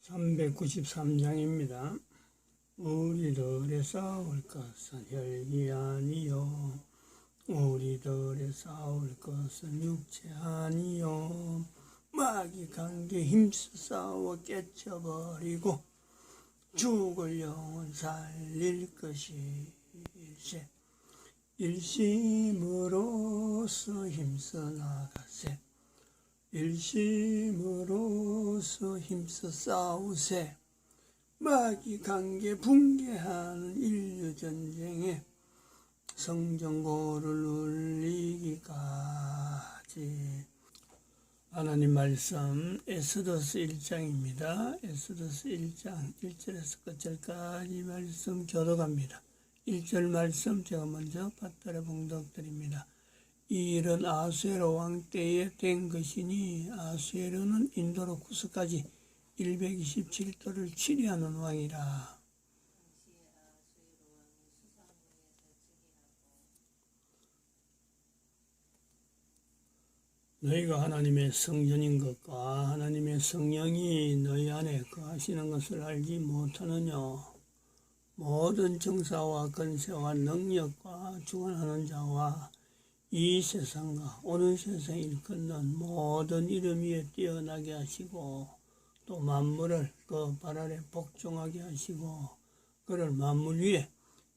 393장입니다. 우리들의 싸울 것은 혈기 아니요 우리들의 싸울 것은 육체 아니요 마귀 관계 힘써 싸워 깨쳐버리고 죽을 영혼 살릴 것이세. 일심으로서 힘써 나가세. 일심으로서 힘써 싸우세. 마귀 관계 붕괴하는 인류전쟁에 성전고를 울리기까지. 하나님 말씀 에스더서 1장입니다. 에스더서 1장 1절에서 끝절까지 말씀 교독합니다. 1절 말씀 제가 먼저 받들어 봉독드립니다. 이 일은 아수에로 왕 때에 된 것이니 아수에로는 인도로 쿠스까지 127도를 치리하는 왕이라. 너희가 하나님의 성전인 것과 하나님의 성령이 너희 안에 거하시는 것을 알지 못하느냐. 모든 정사와 권세와 능력과 주관하는 자와 이 세상과 오는 세상 일컫는 모든 이름 위에 뛰어나게 하시고 또 만물을 그 발 아래 복종하게 하시고 그를 만물 위에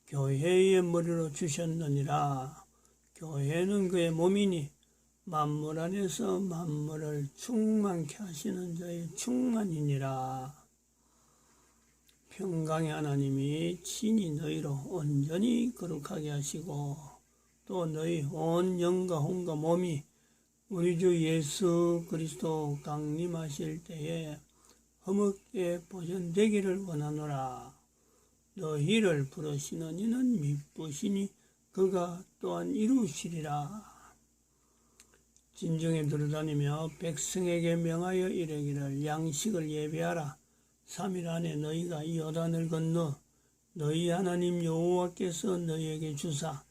교회의 머리로 주셨느니라. 교회는 그의 몸이니 만물 안에서 만물을 충만케 하시는 자의 충만이니라. 평강의 하나님이 친히 너희로 온전히 거룩하게 하시고 또 너희 온 영과 혼과 몸이 우리 주 예수 그리스도 강림하실 때에 흠없게 보존되기를 원하노라. 너희를 부르시는 이는 미쁘시니 그가 또한 이루시리라. 진정에 들어다니며 백성에게 명하여 이르기를 양식을 예배하라. 3일 안에 너희가 요단을 건너 너희 하나님 여호와께서 너희에게 주사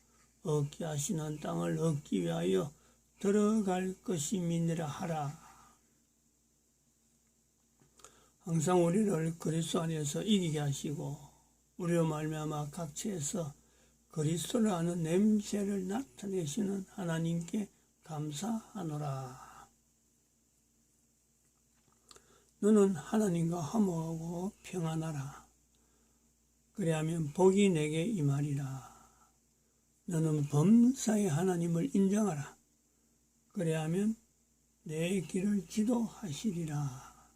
얻게 하시는 땅을 얻기 위하여 들어갈 것임이니라 하라. 항상 우리를 그리스도 안에서 이기게 하시고 우리로 말미암아 각처에서 그리스도를 아는 냄새를 나타내시는 하나님께 감사하노라. 너는 하나님과 화목하고 평안하라. 그리하면 복이 내게 임하리라. 너는 범사의 하나님을 인정하라. 그리하면 내 길을 지도하시리라.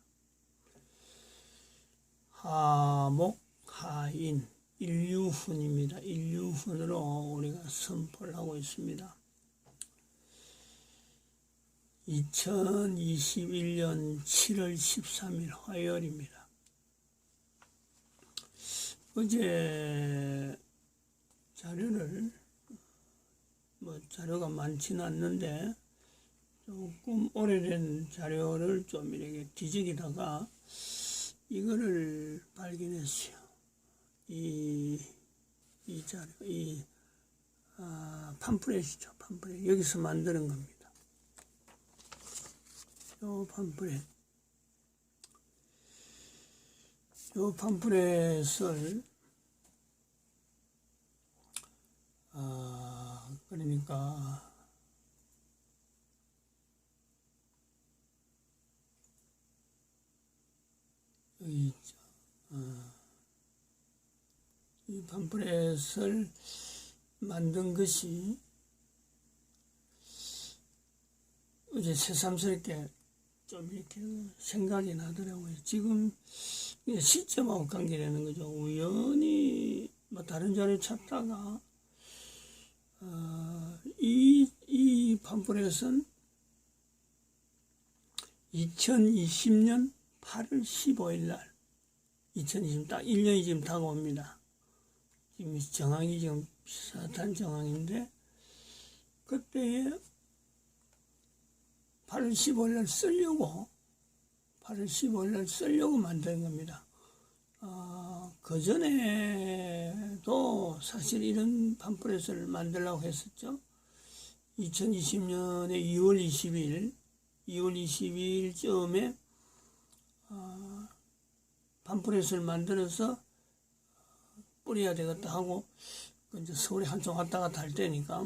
하목, 하인, 인류훈입니다. 인류훈으로 우리가 선포를 하고 있습니다. 2021년 7월 13일 화요일입니다. 어제 자료가 많지는 않는데 조금 오래된 자료를 좀 이렇게 뒤적이다가 이거를 발견했어요. 이 자료, 팜플렛이죠. 팜플렛. 여기서 만드는 겁니다. 요 팜플렛을 그러니까 여기 있죠. 이 팜플렛을 만든 것이 어제 새삼스럽게 좀 이렇게 생각이 나더라고요. 지금 시점하고 관계되는 거죠. 우연히 다른 자료 찾다가 이 팜플렛은 2020년 8월 15일 날 2020년 딱 1년이 지금 다가옵니다. 지금 정황이 지금 비슷한 정황인데 그때에 8월 15일 날 쓰려고 만든 겁니다. 그 전에도 사실 이런 팜플렛을 만들려고 했었죠. 2020년에 2월 20일쯤에 팜프렛을 만들어서 뿌려야 되겠다 하고 이제 서울에 한참 왔다 갔다 할 때니까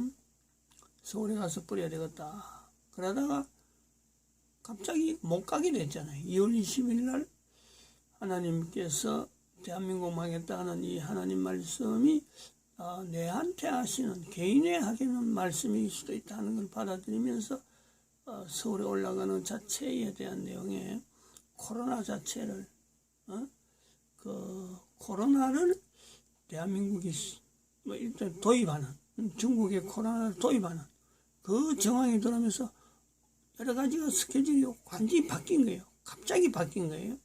서울에 가서 뿌려야 되겠다. 그러다가 갑자기 못 가게 됐잖아요. 2월 20일 날 하나님께서 대한민국 망했다 하는 이 하나님 말씀이 내한테 하시는, 개인에 하시는 말씀일 수도 있다는 걸 받아들이면서 서울에 올라가는 자체에 대한 내용에 코로나 자체를 그 코로나를 대한민국이 뭐 일단 도입하는, 중국의 코로나를 도입하는 그 정황이 들어오면서 여러 가지가 스케줄이 완전히 바뀐 거예요. 갑자기 바뀐 거예요.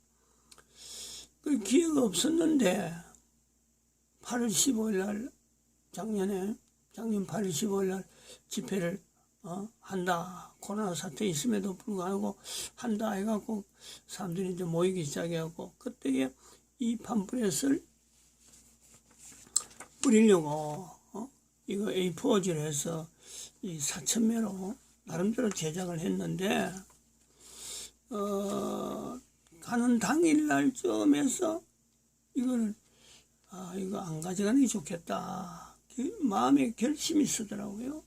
그 기회가 없었는데 8월 15일 날 작년 8월 15일 날 집회를 한다. 코로나 사태 있음에도 불구하고 한다 해갖고 사람들이 이제 모이기 시작해갖고 그때에 이 팜플렛을 뿌리려고 이거 A4지를 해서 이 4,000매로 나름대로 제작을 했는데 가는 당일날쯤에서 이걸 이거 안 가져가는 게 좋겠다. 마음에 결심이 있었더라고요.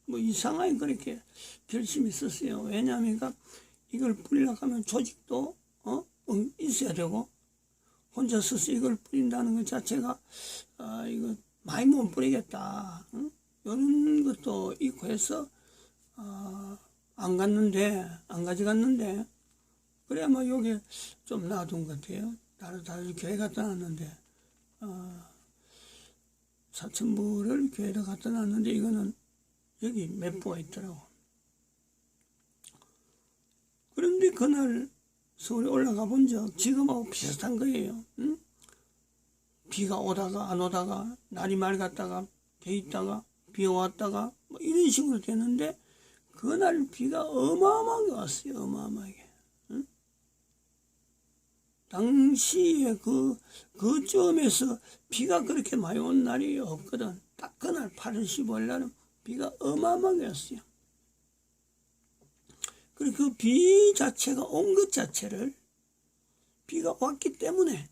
뭐 이상하게 그렇게 결심이 있었어요. 왜냐하면 이걸 뿌리려고 하면 조직도 있어야 되고 혼자 서서 이걸 뿌린다는 것 자체가 이거 많이 못 뿌리겠다. 이런 것도 있고 해서 안 가져갔는데 그래야 뭐 여기 좀 놔둔 것 같아요. 다른 교회 갖다 놨는데 4,000부를 교회에 갖다 놨는데 이거는 여기 몇 부가 있더라고. 그런데 그날 서울에 올라가 본 적 지금하고 비슷한 거예요. 응? 비가 오다가 안 오다가 날이 맑았다가 개 있다가 비 왔다가 뭐 이런 식으로 되는데 그날 비가 어마어마하게 왔어요. 어마어마하게. 응? 당시에 그쯤에서 비가 그렇게 많이 온 날이 없거든. 딱 그날 8월 15일 날은 비가 어마어마하게 왔어요. 그리고 그 비 자체가 온 것 자체를 비가 왔기 때문에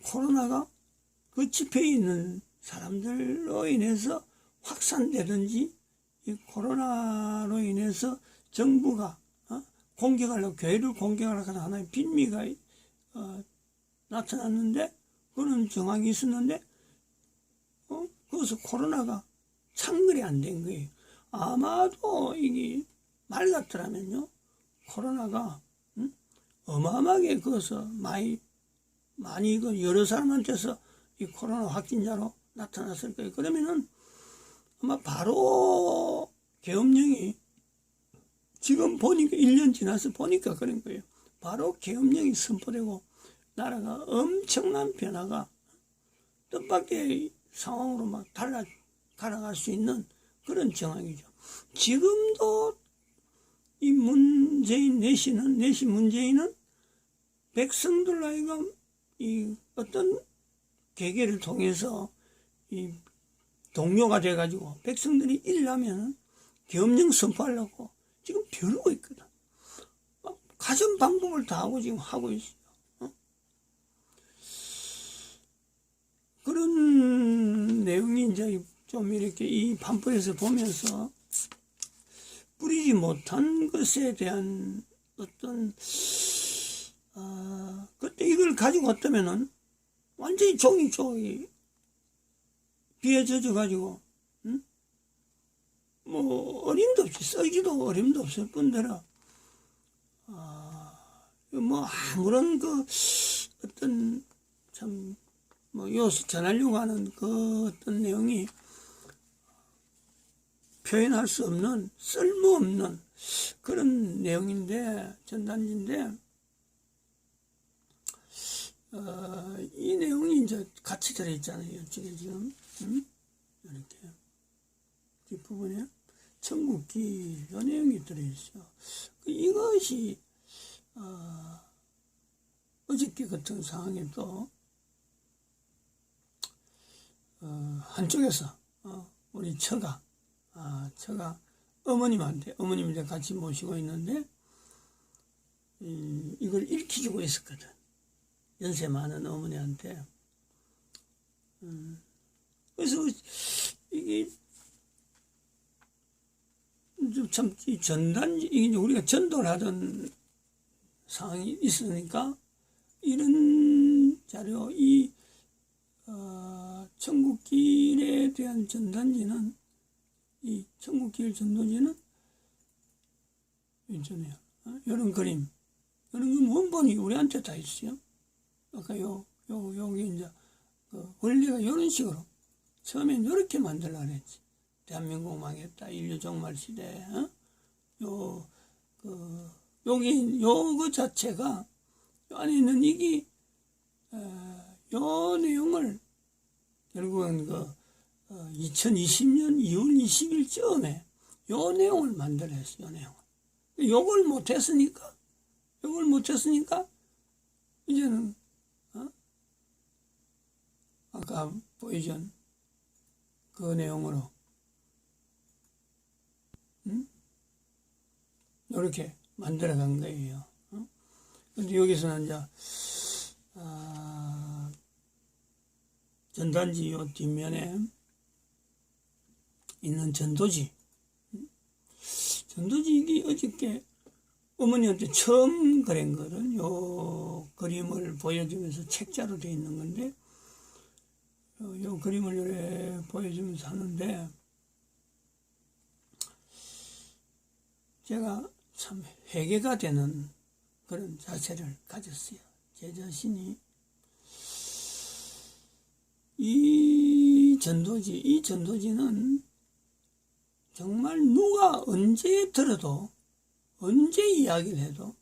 코로나가 그 집회에 있는 사람들로 인해서 확산되든지 이 코로나로 인해서 정부가 공격하려고 교회를 공격하려고 하는 하나의 빌미가 나타났는데 그런 정황이 있었는데 거기서 코로나가 창궐이 안 된 거예요. 아마도 이게 맑았더라면요 코로나가 어마어마하게 거기서 많이 여러 사람한테서 이 코로나 확진자로 나타났을 거예요. 그러면은 아마 바로 계엄령이 지금 보니까 1년 지나서 보니까 그런 거예요. 바로 계엄령이 선포되고 나라가 엄청난 변화가 뜻밖의 상황으로 막 달아갈 수 있는 그런 정황이죠. 지금도 이 문재인 내신 문재인은 백성들 하여금 이 어떤 계기를 통해서 이 동료가 돼가지고 백성들이 일하면 계엄령 선포하려고 지금 벼르고 있거든. 가전 방법을 다 하고 지금 하고 있어요. 그런 내용이 이제 좀 이렇게 이 팜플렛을 보면서 뿌리지 못한 것에 대한 어떤 그때 이걸 가지고 왔다면은 완전히 종이 비에 젖어가지고 뭐 어림도 없이 썩지도 어림도 없을 뿐더러 뭐 아무런 그 어떤 참 뭐 요소 전하려고 하는 그 어떤 내용이 표현할 수 없는 쓸모없는 그런 내용인데 전단지인데 이 내용이 이제 같이 들어있잖아요. 지금 이렇게 뒷부분에 천국길 이 내용이 들어있어요. 이것이 어저께 같은 상황에 또 한쪽에서 우리 처가 어머님한테 같이 모시고 있는데 이걸 읽혀주고 있었거든. 연세 많은 어머니한테. 그래서 이게 참 이 전단지, 이게 우리가 전도를 하던 상황이 있으니까 이런 자료, 이 천국길에 대한 전단지는, 이 천국길 전도지는 있잖아요. 이런 그림, 이런 원본이 우리한테 다 있어요. 아까 여기 이제 원래가 이런 식으로 처음엔 이렇게 만들려고 했지. 대한민국 망했다, 인류 종말 시대. 여기 요거 자체가 요 안에 있는 이게 요 내용을 결국은 2020년 2월 20일쯤에 요 내용을 만들었어요. 요 내용을. 요걸 못했으니까 이제는 아까 보여준 그 내용으로 이렇게 만들어간 거예요. 근데 여기서는 이제 전단지 요 뒷면에 있는 전도지 이게 어저께 어머니한테 처음 그린 거든. 요 그림을 보여주면서 책자로 되어 있는 건데, 요 그림을 이렇게 보여주면서 하는데, 제가 참 회개가 되는 그런 자세를 가졌어요. 제 자신이 이 전도지는 정말 누가 언제 들어도, 언제 이야기를 해도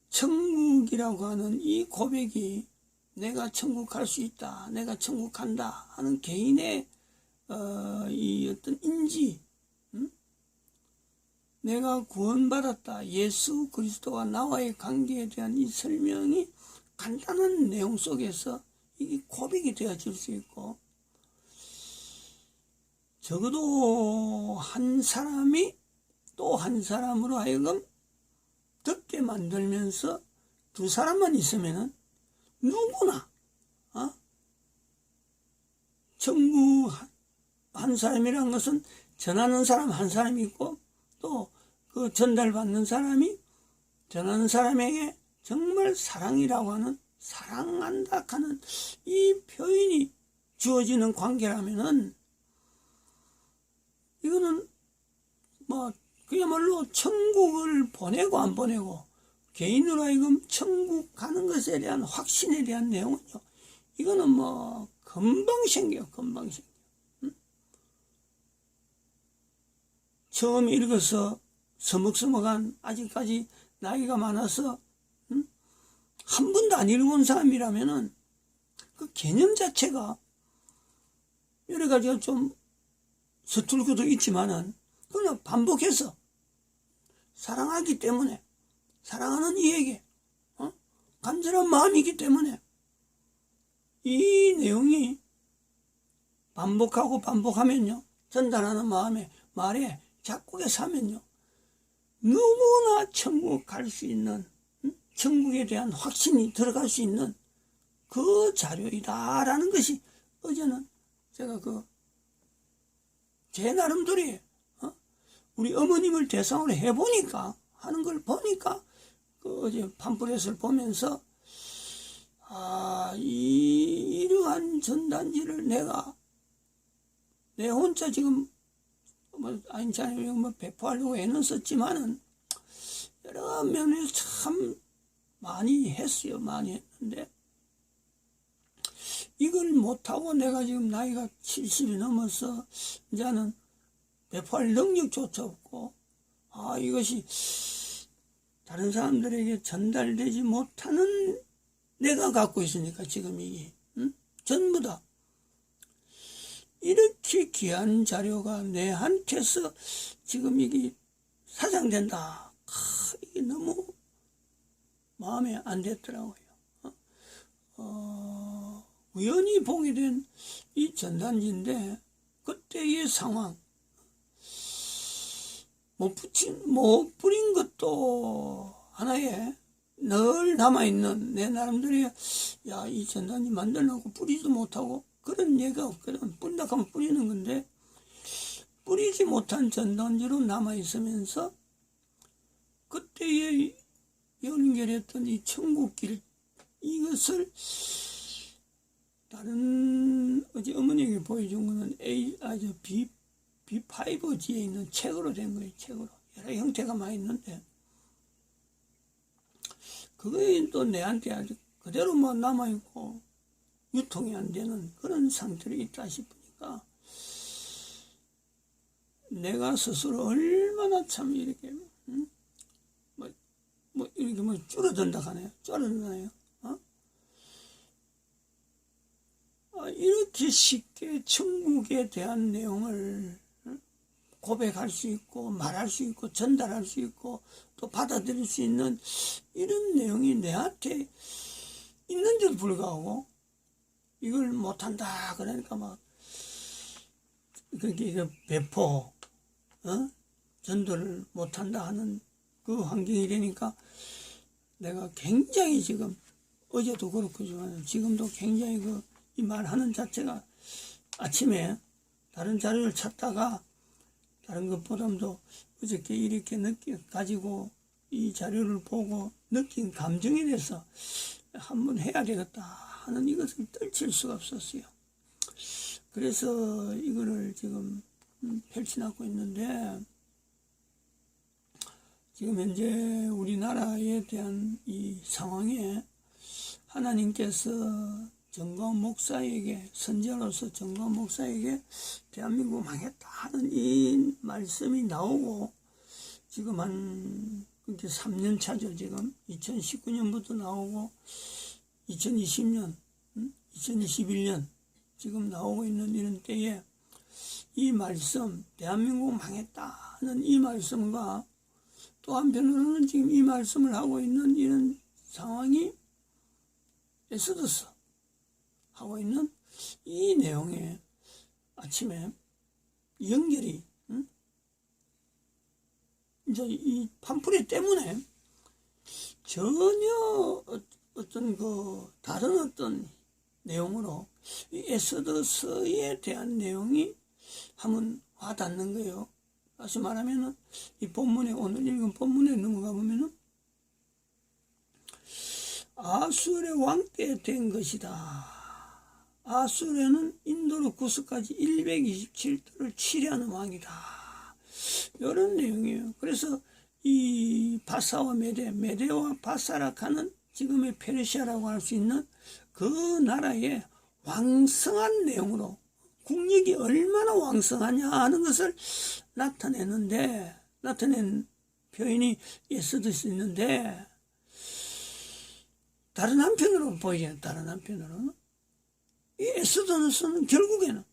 천국이라고 하는 이 고백이, 내가 천국 갈 수 있다, 내가 천국 간다 하는 개인의 이 어떤 인지, 내가 구원받았다, 예수 그리스도와 나와의 관계에 대한 이 설명이 간단한 내용 속에서 이게 고백이 되어질 수 있고, 적어도 한 사람이 또 한 사람으로 하여금 듣게 만들면서 두 사람만 있으면은 누구나 천국 한 사람이라는 것은 전하는 사람 한 사람이 있고, 또 그 전달받는 사람이 전하는 사람에게 정말 사랑이라고 하는, 사랑한다 하는 이 표현이 주어지는 관계라면은 이거는 뭐 그야말로 천국을 보내고 안 보내고 개인으로 하여금 천국 가는 것에 대한 확신에 대한 내용은요, 이거는 뭐 금방 생겨요. 금방 생겨. 처음 읽어서 서먹서먹한, 아직까지 나이가 많아서 한 번도 안 읽어본 사람이라면은 그 개념 자체가 여러 가지가 좀 서툴고도 있지만은 그냥 반복해서 사랑하기 때문에, 사랑하는 이에게 간절한 마음이기 때문에 이 내용이 반복하고 반복하면요, 전달하는 말에 작곡에 사면요, 누구나 천국 갈 수 있는, 천국에 대한 확신이 들어갈 수 있는 그 자료이다라는 것이 어제는 제가 제 나름대로 우리 어머님을 대상으로 해보니까, 하는 걸 보니까, 어제 팜플렛을 보면서, 이러한 전단지를 내 혼자 지금, 배포하려고 애는 썼지만은, 여러 면에서 참 많이 했어요. 많이 했는데, 이걸 못하고 내가 지금 나이가 70이 넘어서, 이제는 배포할 능력조차 없고, 이것이 다른 사람들에게 전달되지 못하는 내가 갖고 있으니까 지금 이게, 전부 다 이렇게 귀한 자료가 내한테서 지금 이게 사장된다. 이게 너무 마음에 안 됐더라고요. 우연히 보게 된 이 전단지인데, 그때의 상황, 못 뿌린 것도 하나의 늘 남아있는 내 나름대로 야, 이 전단지 만들려고 뿌리지도 못하고 그런 예가 없거든. 뿌린다 하면 뿌리는 건데 뿌리지 못한 전단지로 남아있으면서 그때에 연결했던 이 천국길 이것을 다른 어제 어머니에게 보여준 거는 B5G에 있는 책으로 된 거예요. 책으로 여러 형태가 많이 있는데 그게 또 내한테 아주 그대로 뭐 남아있고 유통이 안 되는 그런 상태로 있다 싶으니까 내가 스스로 얼마나 참 이렇게 이렇게 줄어든다 하네요. 줄어드나요? 이렇게 쉽게 천국에 대한 내용을 고백할 수 있고 말할 수 있고 전달할 수 있고 또 받아들일 수 있는 이런 내용이 내한테 있는데도 불구하고 이걸 못한다 그러니까 막 그렇게 배포 전도를 못한다 하는 그 환경이 되니까 내가 굉장히 지금 어제도 그렇고지만 지금도 굉장히 이 말하는 자체가 아침에 다른 자료를 찾다가 다른 것보다도 어저께 이렇게 가지고 이 자료를 보고 느낀 감정에 대해서 한번 해야 되겠다 하는 이것을 떨칠 수가 없었어요. 그래서 이거를 지금 펼쳐나가고 있는데 지금 현재 우리나라에 대한 이 상황에 하나님께서 정광훈 목사에게 선지자로서 정광훈 목사에게 대한민국 망했다 하는 이 말씀이 나오고 지금 한 그렇게 3년 차죠. 지금 2019년부터 나오고 2020년 2021년 지금 나오고 있는 이런 때에 이 말씀 대한민국 망했다 하는 이 말씀과 또 한편으로는 지금 이 말씀을 하고 있는 이런 상황이 에스더서 하고 있는 이 내용에 아침에 연결이 이제 이 팜플렛 때문에 전혀 어떤 다른 어떤 내용으로 이 에스더서에 대한 내용이 한번 와닿는 거예요. 다시 말하면은 이 본문에 오늘 읽은 본문에 넘어가 보면은 아수르의 왕 때 된 것이다. 아수르는 인도로 구스까지 127도를 치려하는 왕이다. 이런 내용이에요. 그래서 이 바사와 메대와 바사락하는 지금의 페르시아라고 할 수 있는 그 나라의 왕성한 내용으로 국력이 얼마나 왕성하냐 하는 것을 나타낸 표현이 에스더서 있는데 다른 한편으로 보이죠. 다른 한편으로는 이 에스더서는 결국에는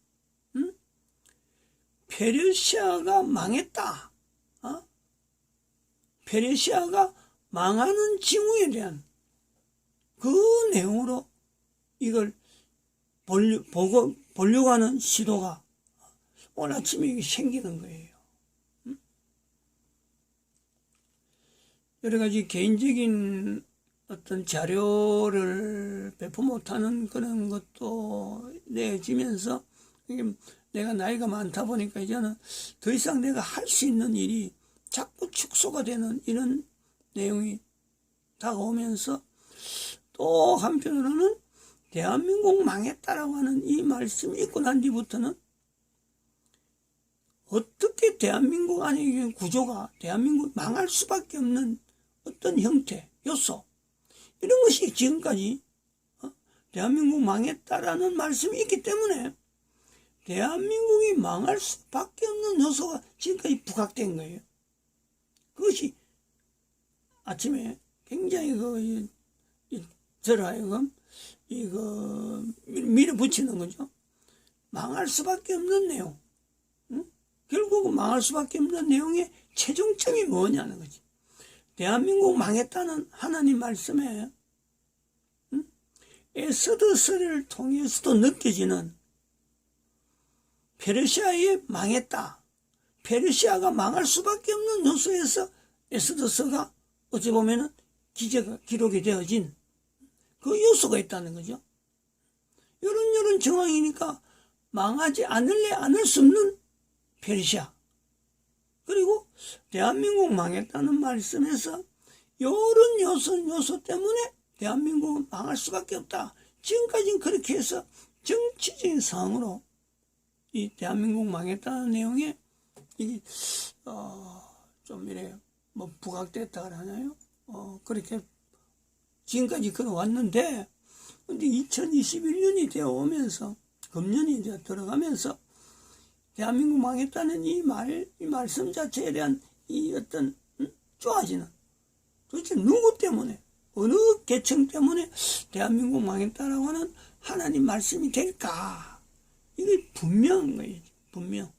페르시아가 망했다. 페르시아가 망하는 징후에 대한 그 내용으로 이걸 보려고 하는 시도가 오늘 아침에 이게 생기는 거예요. 여러 가지 개인적인 어떤 자료를 배포 못하는 그런 것도 내지면서 내가 나이가 많다 보니까 이제는 더 이상 내가 할 수 있는 일이 자꾸 축소가 되는 이런 내용이 다가오면서 또 한편으로는 대한민국 망했다라고 하는 이 말씀이 있고 난 뒤부터는 어떻게 대한민국 안에 구조가 대한민국 망할 수밖에 없는 어떤 형태, 요소 이런 것이 지금까지 대한민국 망했다라는 말씀이 있기 때문에 대한민국이 망할 수밖에 없는 요소가 지금까지 부각된 거예요. 그것이 아침에 굉장히 저를 하여금 밀어붙이는 거죠. 망할 수밖에 없는 내용. 결국은 망할 수밖에 없는 내용의 최종점이 뭐냐는 거지. 대한민국 망했다는 하나님 말씀에 에스더서를 통해서도 느껴지는 페르시아에 망했다. 페르시아가 망할 수밖에 없는 요소에서 에스더서가 어찌 보면은 기록이 되어진 그 요소가 있다는 거죠. 이런 정황이니까 망하지 않을 수 없는 페르시아. 그리고 대한민국 망했다는 말씀에서 이런 요소 때문에 대한민국은 망할 수밖에 없다. 지금까지는 그렇게 해서 정치적인 상황으로 이 대한민국 망했다는 내용에 이게 좀 이래 뭐 부각됐다 하나요? 그렇게 지금까지 걸어왔는데, 근데 2021년이 되어 오면서 금년이 이제 들어가면서 대한민국 망했다는 이 말씀 자체에 대한 이 어떤 좋아지는, 도대체 누구 때문에, 어느 계층 때문에 대한민국 망했다라고 하는 하나님 말씀이 될까? 이게 분명한 거예요. 분명.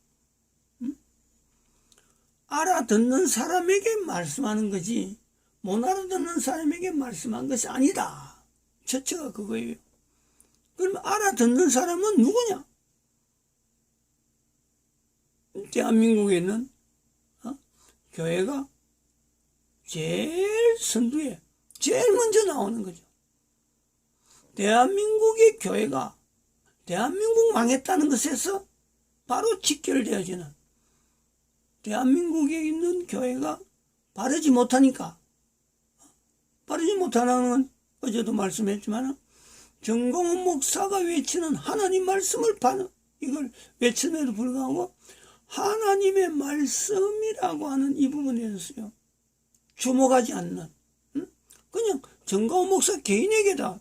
알아듣는 사람에게 말씀하는 거지 못 알아듣는 사람에게 말씀한 것이 아니다. 첫째가 그거예요. 그럼 알아듣는 사람은 누구냐? 대한민국에는 교회가 제일 선두에 제일 먼저 나오는 거죠. 대한민국의 교회가 대한민국 망했다는 것에서 바로 직결되어지는, 대한민국에 있는 교회가 바르지 못하니까, 바르지 못하는 건 어제도 말씀했지만 정공훈 목사가 외치는 하나님 말씀을 이걸 외침에도 불구하고 하나님의 말씀이라고 하는 이 부분에 대해서요 주목하지 않는, 그냥 정공훈 목사 개인에게다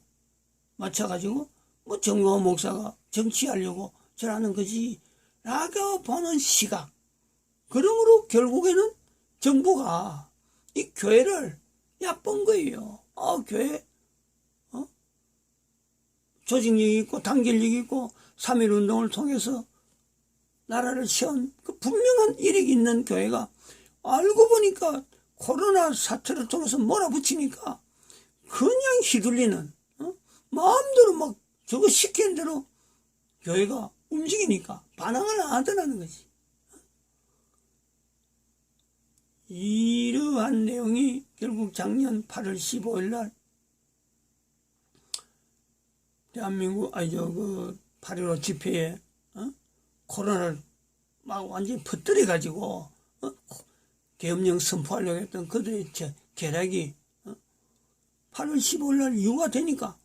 맞춰가지고 뭐 정공훈 목사가 정치하려고 저라는 거지 라고 보는 시각. 그러므로 결국에는 정부가 이 교회를 얕본 거예요. 교회 조직력이 있고 단결력이 있고 3.1운동을 통해서 나라를 세운 그 분명한 이력이 있는 교회가 알고 보니까 코로나 사태를 통해서 몰아붙이니까 그냥 휘둘리는, 마음대로 막 저거 시키는 대로 교회가 움직이니까 반항을 안 하더라는 거지. 이러한 내용이 결국 작년 8월 15일 날 대한민국 8.15 집회에 코로나를 막 완전히 퍼뜨려 가지고 계엄령 선포하려고 했던 그들의 계략이 8월 15일 날 이유가 되니까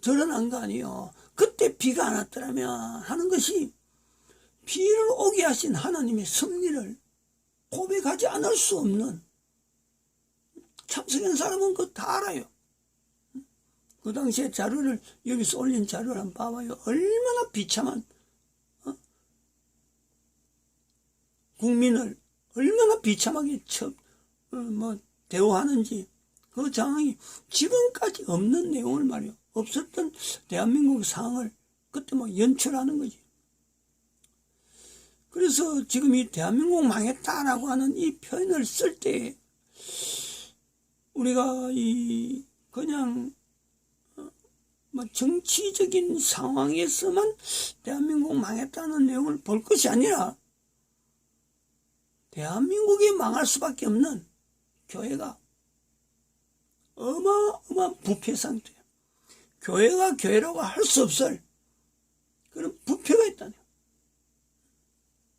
드러난 거 아니에요. 그때 비가 안 왔더라면 하는 것이, 비를 오게 하신 하나님의 섭리를 고백하지 않을 수 없는, 참석한 사람은 그거 다 알아요. 그 당시에 자료를 여기서 올린 자료를 한번 봐봐요. 얼마나 비참한, 국민을 얼마나 비참하게 대우하는지 그 상황이 지금까지 없는 내용을 말이요. 없었던 대한민국 상황을 그때 연출하는 거지. 그래서 지금 이 대한민국 망했다라고 하는 이 표현을 쓸 때 우리가 그냥 정치적인 상황에서만 대한민국 망했다는 내용을 볼 것이 아니라 대한민국이 망할 수밖에 없는 교회가 어마어마한 부패 상태, 교회가 교회라고 할 수 없을 그런 부패가 있다네요.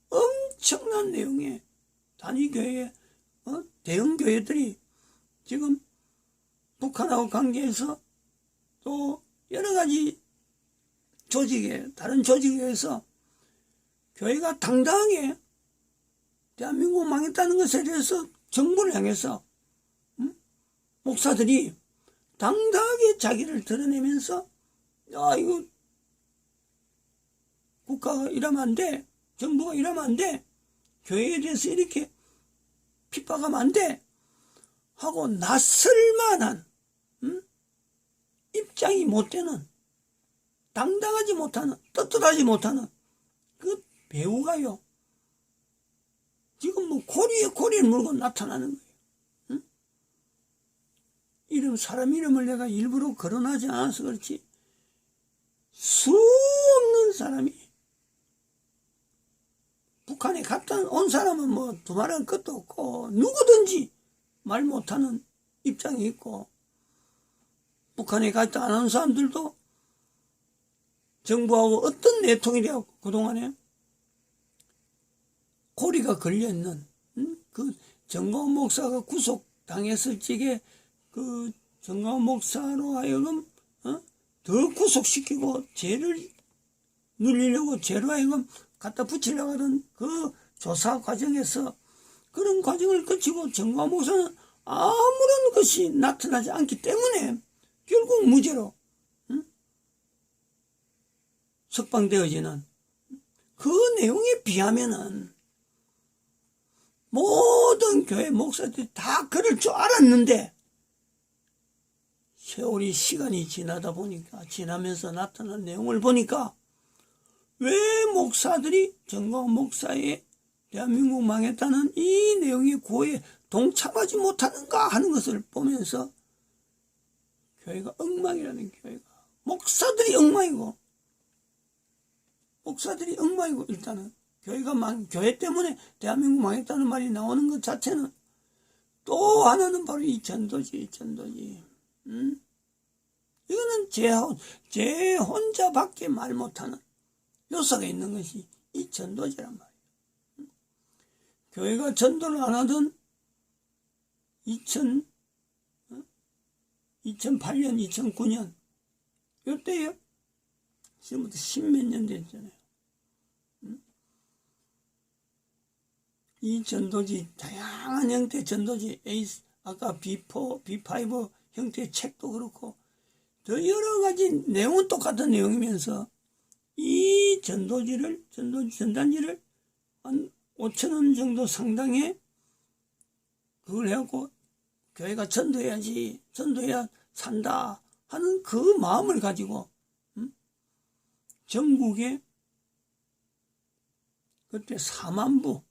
엄청난 내용의 단위교회, 대형 교회들이 지금 북한하고 관계해서 또 여러 가지 다른 조직에서 교회가 당당하게 대한민국 망했다는 것에 대해서 정부를 향해서 목사들이 당당하게 자기를 드러내면서 이거 국가가 이러면 안 돼, 정부가 이러면 안 돼, 교회에 대해서 이렇게 핍박하면 안 돼 하고 나설만한 입장이 못 되는, 당당하지 못하는, 떳떳하지 못하는 그 배우가요 지금 고리에 물고 나타나는 거예요. 사람 이름을 내가 일부러 거론하지 않아서 그렇지 수 없는 사람이 북한에 갔다 온 사람은 뭐 두말할 것도 없고 누구든지 말 못하는 입장이 있고, 북한에 갔다 안 온 사람들도 정부하고 어떤 내통이 되었고 그동안에 고리가 걸려있는 그 정광훈 목사가 구속당했을 적에 그 정광훈 목사로 하여금 더 구속시키고 죄를 눌리려고 죄로 하여금 갖다 붙이려고 하던 그 조사 과정에서 그런 과정을 거치고 정광훈 목사는 아무런 것이 나타나지 않기 때문에 결국 무죄로 석방되어지는 그 내용에 비하면은 모든 교회 목사들이 다 그럴 줄 알았는데 세월이 시간이 지나면서 나타난 내용을 보니까 왜 목사들이 정광훈 목사의 대한민국 망했다는 이 내용의 구호에 동참하지 못하는가 하는 것을 보면서 교회가 엉망이라는 교회가 목사들이 엉망이고 일단은 교회 때문에 대한민국 망했다는 말이 나오는 것 자체는 또 하나는 바로 이 전도지. 이거는 제 혼자밖에 말 못하는 요소가 있는 것이 이 전도제란 말이에요. 교회가 전도를 안 하던 2008년, 2009년 이때요. 지금부터 십몇 년 됐잖아요. 이 전도지, 다양한 형태의 전도지, 아까 B4, B5 형태의 책도 그렇고, 더 여러 가지 내용은 똑같은 내용이면서, 이 전단지를 한 5,000원 정도 상당의 그걸 해갖고, 교회가 전도해야 산다 하는 그 마음을 가지고, 전국에 그때 4만부죠.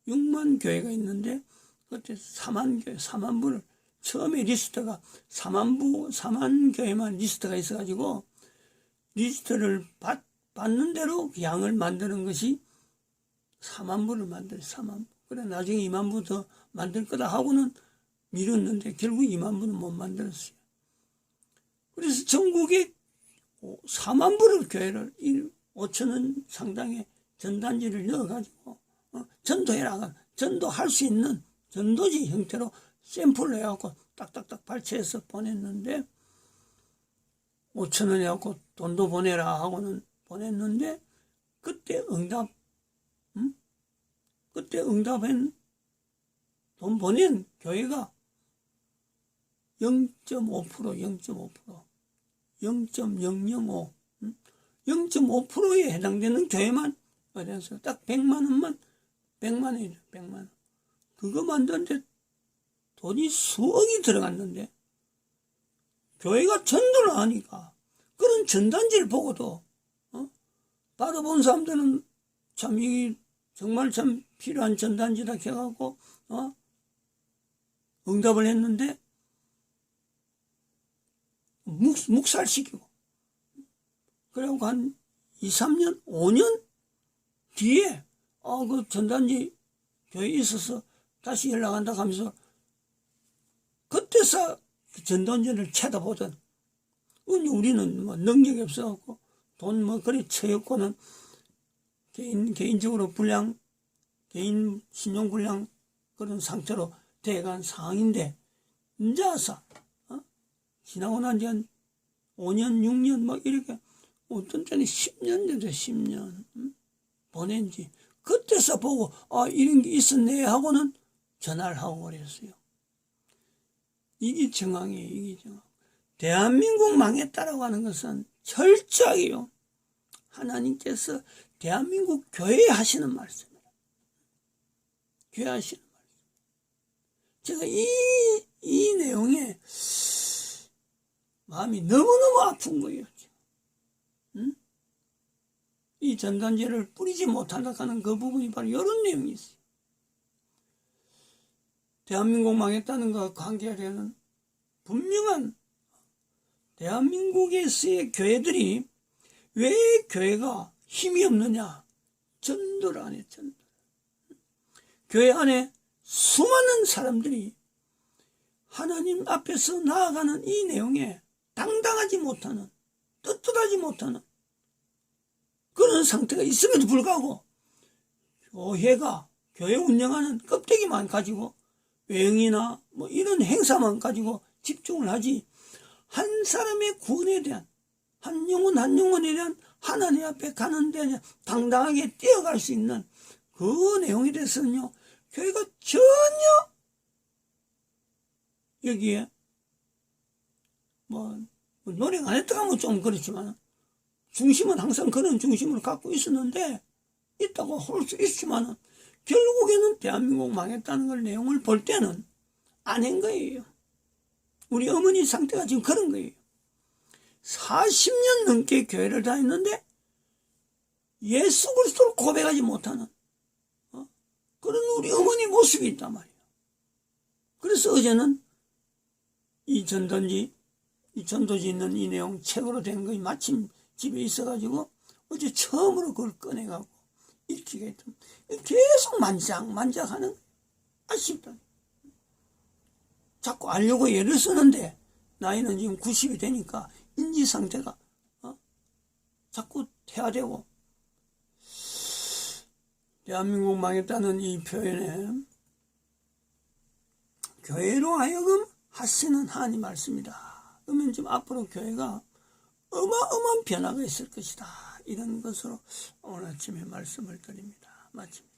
6만 교회가 있는데 그때 4만부를 처음에 리스트가 4만 교회만 리스트가 있어가지고 리스트를 받는 대로 양을 만드는 것이 4만부를 만들어요. 4만부. 그래 나중에 2만부 더 만들 거다 하고는 미뤘는데 결국 2만부는 못 만들었어요. 그래서 전국에 4만부를 교회를 5,000원 상당의 전단지를 넣어가지고 전도해라. 전도할 수 있는 전도지 형태로 샘플을 해갖고 딱딱딱 발췌해서 보냈는데 5,000원 해갖고 돈도 보내라 하고는 보냈는데 그때 응답한 돈 보낸 교회가 0.005%에 해당되는 교회만 어디서 딱 100만 원만 100만 원이죠. 100만 원. 그거 만드는데 돈이 수억이 들어갔는데 교회가 전도를 하니까 그런 전단지를 보고도 받아본 사람들은 참 이게 정말 참 필요한 전단지다 해갖고 응답을 했는데 묵살시키고 그리고 한 2, 3년, 5년 뒤에 그 전단지 교회에 있어서 다시 연락한다 하면서 그때서 전단지를 찾아보던 우리는 뭐 능력이 없어갖고 돈 뭐 그리 처였고는 개인적으로 개인 신용불량 그런 상태로 돼간 상황인데 이제 와서 지나고 난 지 한 5년, 6년 막 이렇게 어떤 때는 10년 되죠. 10년 보낸지 그때서 보고 이런 게 있었네 하고는 전화를 하고 그랬어요. 이게 정황이에요. 이게 정황. 대한민국 망했다라고 하는 것은 철저하게요. 하나님께서 대한민국 교회에 하시는 말씀이에요. 교회 하시는 말씀. 제가 이 내용에 마음이 너무너무 아픈 거예요. 이 전단지를 뿌리지 못한다고 하는 그 부분이 바로 이런 내용이 있어요. 대한민국 망했다는 것과 관계하려는 분명한 대한민국에서의 교회들이 왜 교회가 힘이 없느냐? 전도를 안 해, 전도. 교회 안에 수많은 사람들이 하나님 앞에서 나아가는 이 내용에 당당하지 못하는, 떳떳하지 못하는 그런 상태가 있음에도 불구하고 교회가, 교회 운영하는 껍데기만 가지고 외형이나 뭐 이런 행사만 가지고 집중을 하지, 한 사람의 구원에 대한, 한 영혼 한 영혼에 대한 하나님 앞에 가는 데 당당하게 뛰어갈 수 있는 그 내용에 대해서는요, 교회가 전혀 여기에 뭐 노력 안 했다가 하면 좀 그렇지만 중심은 항상 그런 중심을 갖고 있었는데, 있다고 할 수 있지만은 결국에는 대한민국 망했다는 걸 내용을 볼 때는 아닌 거예요. 우리 어머니 상태가 지금 그런 거예요. 40년 넘게 교회를 다녔는데 예수 그리스도를 고백하지 못하는 그런 우리 어머니 모습이 있단 말이에요. 그래서 어제는 이 전도지 있는 이 내용 책으로 된 거이 마침 집에 있어가지고 어제 처음으로 그걸 꺼내가고 읽히게 했던, 계속 만작하는 거예요. 아쉽다. 자꾸 알려고 애를 쓰는데 나이는 지금 90이 되니까 인지 상태가 자꾸 퇴화되고, 대한민국 망했다는 이 표현에 교회로 하여금 하시는 하나님 말씀이다. 그러면 지금 앞으로 교회가 어마어마한 변화가 있을 것이다. 이런 것으로 오늘 아침에 말씀을 드립니다. 마칩니다.